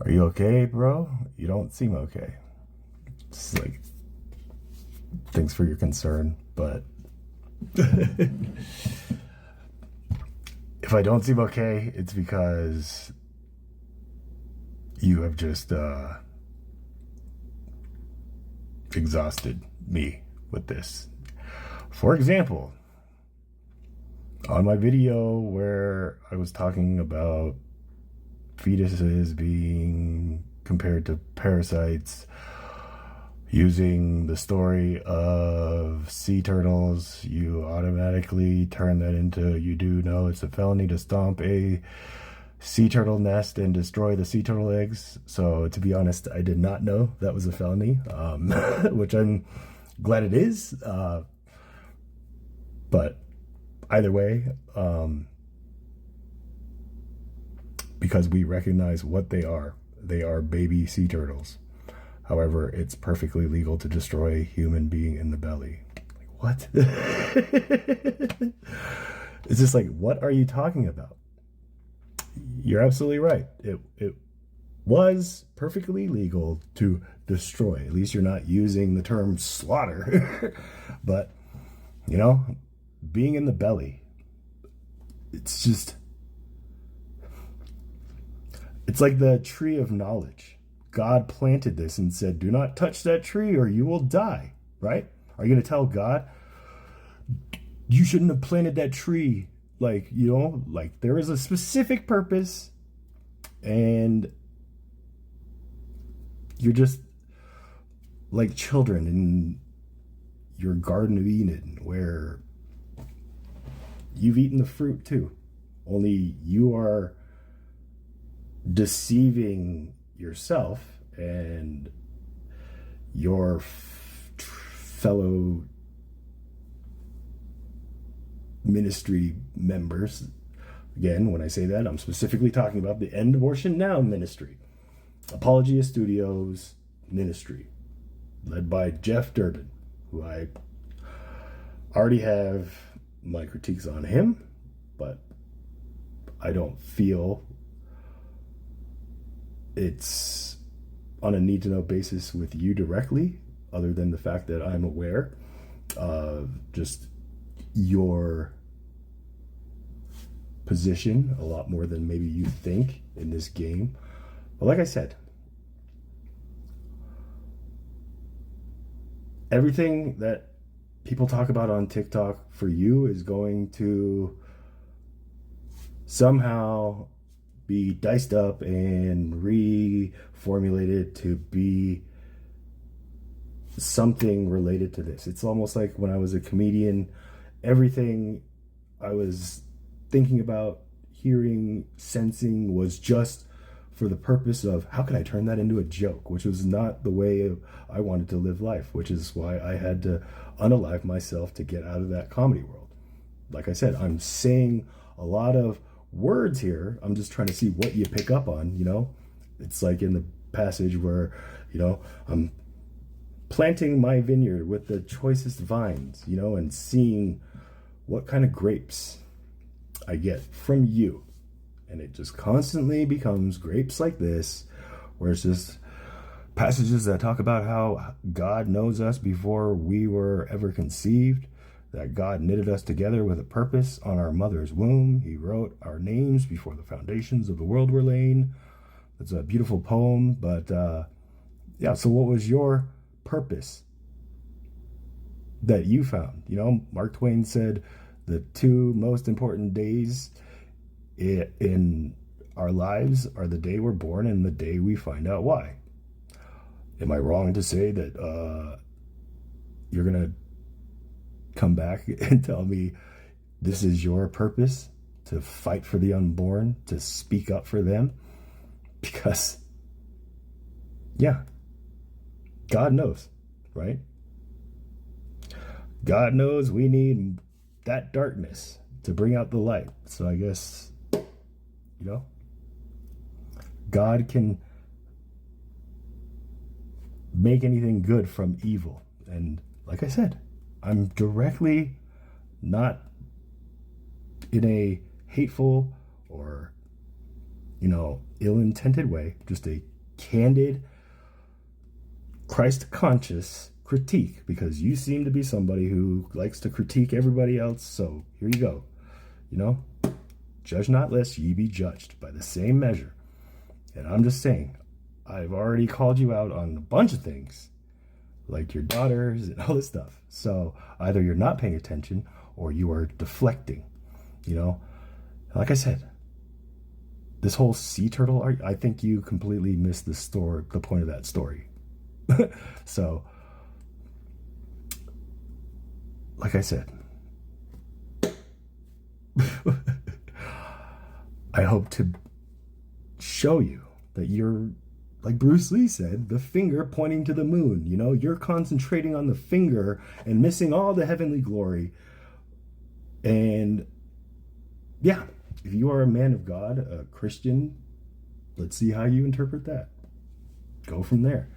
Are you okay, bro? You don't seem okay. It's like, thanks for your concern, but if I don't seem okay, it's because you have just exhausted me with this. For example, on my video where I was talking about fetuses being compared to parasites, using the story of sea turtles, you automatically turn that into, you do know it's a felony to stomp a sea turtle nest and destroy the sea turtle eggs. So to be honest, I did not know that was a felony, which I'm glad it is. But either way, because we recognize what they are baby sea turtles. However, it's perfectly legal to destroy a human being in the belly. Like, what? It's just like, what are you talking about? You're absolutely right. It was perfectly legal to destroy. At least you're not using the term slaughter. But, being in the belly, it's just, it's like the tree of knowledge. God planted this and said, do not touch that tree or you will die, right? Are you going to tell God, you shouldn't have planted that tree? Like, there is a specific purpose, and you're just like children in your Garden of Eden, where you've eaten the fruit too. Only you are deceiving yourself and your fellow ministry members. Again, when I say that, I'm specifically talking about the End Abortion Now ministry, Apologia Studios ministry, led by Jeff Durbin, who I already have my critiques on him, but I don't feel it's on a need-to-know basis with you directly, other than the fact that I'm aware of just your position a lot more than maybe you think in this game. But like I said, everything that people talk about on TikTok for you is going to somehow be diced up and reformulated to be something related to this. It's almost like when I was a comedian, everything I was thinking about, hearing, sensing was just for the purpose of, how can I turn that into a joke, which was not the way I wanted to live life, which is why I had to unalive myself to get out of that comedy world. Like I said, I'm saying a lot of words here. I'm just trying to see what you pick up on. It's like in the passage where I'm planting my vineyard with the choicest vines, and seeing what kind of grapes I get from you. And it just constantly becomes grapes like this, where it's just passages that talk about how God knows us before we were ever conceived, that God knitted us together with a purpose on our mother's womb. He wrote our names before the foundations of the world were laid. It's a beautiful poem, but so what was your purpose that you found? Mark Twain said the two most important days in our lives are the day we're born and the day we find out why. Am I wrong to say that you're going to come back and tell me this is your purpose, to fight for the unborn, to speak up for them? Because, God knows, right? God knows we need that darkness to bring out the light. So I guess, God can make anything good from evil. And like I said, I'm directly not in a hateful or, ill-intended way, just a candid, Christ conscious critique, because you seem to be somebody who likes to critique everybody else. So here you go. Judge not lest ye be judged by the same measure. And I'm just saying, I've already called you out on a bunch of things, like your daughters and all this stuff. So either you're not paying attention or you are deflecting. Like I said, this whole sea turtle art, I think you completely missed the point of that story. So, like I said, I hope to show you that you're, like Bruce Lee said, the finger pointing to the moon. You're concentrating on the finger and missing all the heavenly glory. And yeah, if you are a man of God, a Christian, let's see how you interpret that. Go from there.